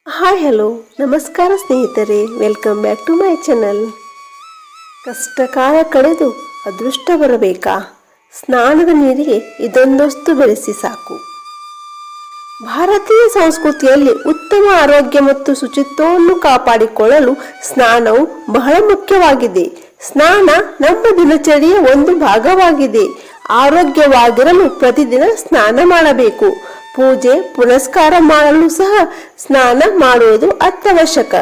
Hi hello ನಮಸ್ಕಾರ ಸ್ನೇಹಿತರೆ, welcome back to my channel. ಕಷ್ಟಕಾಲ ಕಳೆದು ಅದೃಷ್ಟ ಬರಬೇಕಾ? ಸ್ನಾನದ ನೀರಿಗೆ ಇದೊಂದಷ್ಟು ಬೆಳೆಸಿ ಸಾಕು. ಭಾರತೀಯ ಸಂಸ್ಕೃತಿಯಲ್ಲಿ ಉತ್ತಮ ಆರೋಗ್ಯ ಮತ್ತು ಶುಚಿತ್ವವನ್ನು ಕಾಪಾಡಿಕೊಳ್ಳಲು ಸ್ನಾನವು ಬಹಳ ಮುಖ್ಯವಾಗಿದೆ. ಸ್ನಾನ ನಮ್ಮ ದಿನಚರಿಯ ಒಂದು ಭಾಗವಾಗಿದೆ. ಆರೋಗ್ಯವಾಗಿರಲು ಪ್ರತಿದಿನ ಸ್ನಾನ ಮಾಡಬೇಕು. ಪೂಜೆ ಪುನಸ್ಕಾರ ಮಾಡಲು ಸಹ ಸ್ನಾನ ಮಾಡುವುದು ಅತ್ಯವಶ್ಯಕ.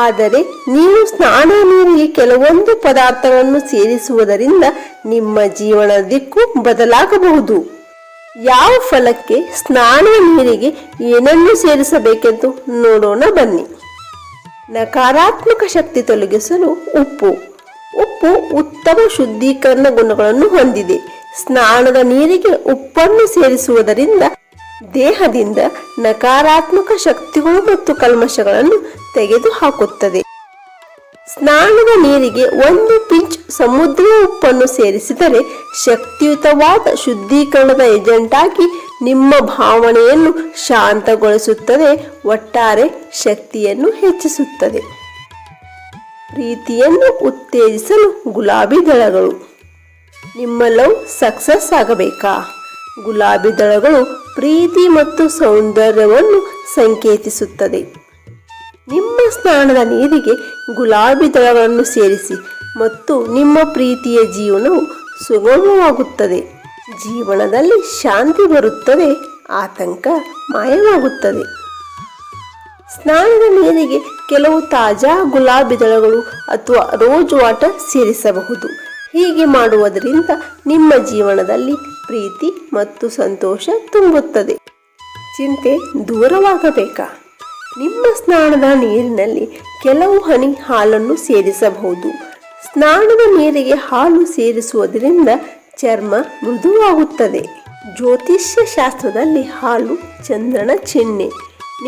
ಆದರೆ ನೀವು ಸ್ನಾನ ನೀರಿಗೆ ಕೆಲವೊಂದು ಪದಾರ್ಥಗಳನ್ನು ಸೇರಿಸುವುದರಿಂದ ನಿಮ್ಮ ಜೀವನದ ದಿಕ್ಕು ಬದಲಾಗಬಹುದು. ಯಾವ ಫಲಕ್ಕೆ ಸ್ನಾನದ ನೀರಿಗೆ ಏನನ್ನು ಸೇರಿಸಬೇಕೆಂದು ನೋಡೋಣ ಬನ್ನಿ. ನಕಾರಾತ್ಮಕ ಶಕ್ತಿ ತೊಲಗಿಸಲು ಉಪ್ಪು. ಉಪ್ಪು ಉತ್ತಮ ಶುದ್ಧೀಕರಣ ಗುಣಗಳನ್ನು ಹೊಂದಿದೆ. ಸ್ನಾನದ ನೀರಿಗೆ ಉಪ್ಪನ್ನು ಸೇರಿಸುವುದರಿಂದ ದೇಹದಿಂದ ನಕಾರಾತ್ಮಕ ಶಕ್ತಿಗಳು ಮತ್ತು ಕಲ್ಮಶಗಳನ್ನು ತೆಗೆದುಹಾಕುತ್ತದೆ. ಸ್ನಾನದ ನೀರಿಗೆ 1 ಪಿಂಚ್ ಸಮುದ್ರ ಉಪ್ಪನ್ನು ಸೇರಿಸಿದರೆ ಶಕ್ತಿಯುತವಾದ ಶುದ್ಧೀಕರಣದ ಏಜೆಂಟ್ ಆಗಿ ನಿಮ್ಮ ಭಾವನೆಯನ್ನು ಶಾಂತಗೊಳಿಸುತ್ತದೆ, ಒಟ್ಟಾರೆ ಶಕ್ತಿಯನ್ನು ಹೆಚ್ಚಿಸುತ್ತದೆ. ಪ್ರೀತಿಯನ್ನು ಉತ್ತೇಜಿಸಲು ಗುಲಾಬಿ ದಳಗಳು. ನಿಮ್ಮ ಲವ್ ಸಕ್ಸಸ್ ಆಗಬೇಕಾ? ಗುಲಾಬಿ ದಳಗಳು ಪ್ರೀತಿ ಮತ್ತು ಸೌಂದರ್ಯವನ್ನು ಸಂಕೇತಿಸುತ್ತದೆ. ನಿಮ್ಮ ಸ್ನಾನದ ನೀರಿಗೆ ಗುಲಾಬಿ ದಳಗಳನ್ನು ಸೇರಿಸಿ ಮತ್ತು ನಿಮ್ಮ ಪ್ರೀತಿಯ ಜೀವನವು ಸುಗಮವಾಗುತ್ತದೆ. ಜೀವನದಲ್ಲಿ ಶಾಂತಿ ಬರುತ್ತದೆ, ಆತಂಕ ಮಾಯವಾಗುತ್ತದೆ. ಸ್ನಾನದ ನೀರಿಗೆ ಕೆಲವು ತಾಜಾ ಗುಲಾಬಿ ದಳಗಳು ಅಥವಾ ರೋಜ್ ವಾಟರ್ ಸೇರಿಸಬಹುದು. ಹೀಗೆ ಮಾಡುವುದರಿಂದ ನಿಮ್ಮ ಜೀವನದಲ್ಲಿ ಪ್ರೀತಿ ಮತ್ತು ಸಂತೋಷ ತುಂಬುತ್ತದೆ. ಚಿಂತೆ ದೂರವಾಗಬೇಕಾ? ನಿಮ್ಮ ಸ್ನಾನದ ನೀರಿನಲ್ಲಿ ಕೆಲವು ಹನಿ ಹಾಲನ್ನು ಸೇರಿಸಬಹುದು. ಸ್ನಾನದ ನೀರಿಗೆ ಹಾಲು ಸೇರಿಸುವುದರಿಂದ ಚರ್ಮ ಮೃದುವಾಗುತ್ತದೆ. ಜ್ಯೋತಿಷ್ಯ ಶಾಸ್ತ್ರದಲ್ಲಿ ಹಾಲು ಚಂದ್ರನ ಚಿಹ್ನೆ.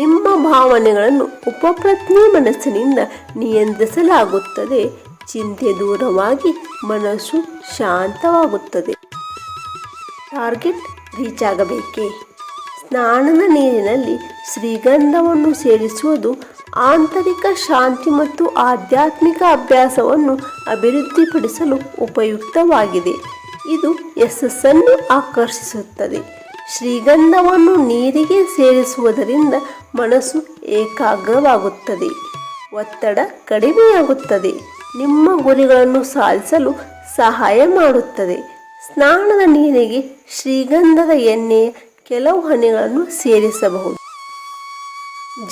ನಿಮ್ಮ ಭಾವನೆಗಳನ್ನು ಉಪಪ್ರಜ್ಞೆ ಮನಸ್ಸಿನಿಂದ ನಿಯಂತ್ರಿಸಲಾಗುತ್ತದೆ. ಚಿಂತೆ ದೂರವಾಗಿ ಮನಸ್ಸು ಶಾಂತವಾಗುತ್ತದೆ. Target reach ಆಗಬೇಕೇ? ಸ್ನಾನದ ನೀರಿನಲ್ಲಿ ಶ್ರೀಗಂಧವನ್ನು ಸೇರಿಸುವುದು ಆಂತರಿಕ ಶಾಂತಿ ಮತ್ತು ಆಧ್ಯಾತ್ಮಿಕ ಅಭ್ಯಾಸವನ್ನು ಅಭಿವೃದ್ಧಿಪಡಿಸಲು ಉಪಯುಕ್ತವಾಗಿದೆ. ಇದು ಯಶಸ್ಸನ್ನು ಆಕರ್ಷಿಸುತ್ತದೆ. ಶ್ರೀಗಂಧವನ್ನು ನೀರಿಗೆ ಸೇರಿಸುವುದರಿಂದ ಮನಸ್ಸು ಏಕಾಗ್ರವಾಗುತ್ತದೆ, ಒತ್ತಡ ಕಡಿಮೆಯಾಗುತ್ತದೆ, ನಿಮ್ಮ ಗುರಿಗಳನ್ನು ಸಾಧಿಸಲು ಸಹಾಯ ಮಾಡುತ್ತದೆ. ಸ್ನಾನದ ನೀರಿಗೆ ಶ್ರೀಗಂಧದ ಎಣ್ಣೆಯ ಕೆಲವು ಹನಿಗಳನ್ನು ಸೇರಿಸಬಹುದು.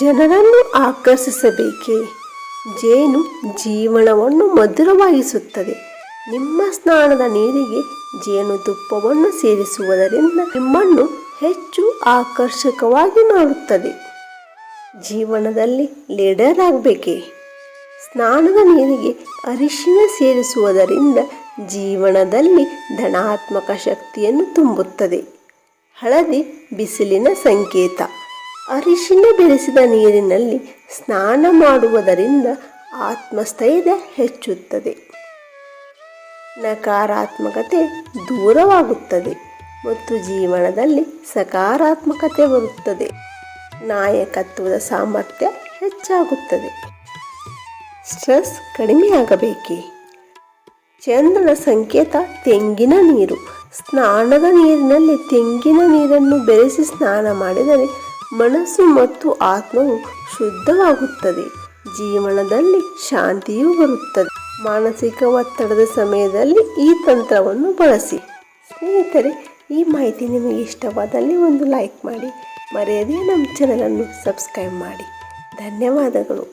ಜನರನ್ನು ಆಕರ್ಷಿಸಬೇಕೇ? ಜೇನು ಜೀವನವನ್ನು ಮಧುರವಾಗಿಸುತ್ತದೆ. ನಿಮ್ಮ ಸ್ನಾನದ ನೀರಿಗೆ ಜೇನುತುಪ್ಪವನ್ನು ಸೇರಿಸುವುದರಿಂದ ನಿಮ್ಮನ್ನು ಹೆಚ್ಚು ಆಕರ್ಷಕವಾಗಿ ಮಾಡುತ್ತದೆ. ಜೀವನದಲ್ಲಿ ಲೀಡರ್ ಆಗಬೇಕೇ? ಸ್ನಾನದ ನೀರಿಗೆ ಅರಿಶಿನ ಸೇರಿಸುವುದರಿಂದ ಜೀವನದಲ್ಲಿ ಧನಾತ್ಮಕ ಶಕ್ತಿಯನ್ನು ತುಂಬುತ್ತದೆ. ಹಳದಿ ಬಿಸಿಲಿನ ಸಂಕೇತ. ಅರಿಶಿನ ಬೆರೆಸಿದ ನೀರಿನಲ್ಲಿ ಸ್ನಾನ ಮಾಡುವುದರಿಂದ ಆತ್ಮಸ್ಥೈರ್ಯ ಹೆಚ್ಚುತ್ತದೆ. ನಕಾರಾತ್ಮಕತೆ ದೂರವಾಗುತ್ತದೆ ಮತ್ತು ಜೀವನದಲ್ಲಿ ಸಕಾರಾತ್ಮಕತೆ ಬರುತ್ತದೆ. ನಾಯಕತ್ವದ ಸಾಮರ್ಥ್ಯ ಹೆಚ್ಚಾಗುತ್ತದೆ. ಸ್ಟ್ರೆಸ್ ಕಡಿಮೆಯಾಗಬೇಕೇ? ಚಂದ್ರನ ಸಂಕೇತ ತೆಂಗಿನ ನೀರು. ಸ್ನಾನದ ನೀರಿನಲ್ಲಿ ತೆಂಗಿನ ನೀರನ್ನು ಬೆರೆಸಿ ಸ್ನಾನ ಮಾಡಿದರೆ ಮನಸ್ಸು ಮತ್ತು ಆತ್ಮವು ಶುದ್ಧವಾಗುತ್ತದೆ. ಜೀವನದಲ್ಲಿ ಶಾಂತಿಯೂ ಬರುತ್ತದೆ. ಮಾನಸಿಕ ಒತ್ತಡದ ಸಮಯದಲ್ಲಿ ಈ ತಂತ್ರವನ್ನು ಬಳಸಿ. ಸ್ನೇಹಿತರೆ, ಈ ಮಾಹಿತಿ ನಿಮಗೆ ಇಷ್ಟವಾದಲ್ಲಿ ಒಂದು ಲೈಕ್ ಮಾಡಿ, ಮರೆಯದೇ ನಮ್ಮ ಚಾನಲನ್ನು ಸಬ್ಸ್ಕ್ರೈಬ್ ಮಾಡಿ. ಧನ್ಯವಾದಗಳು.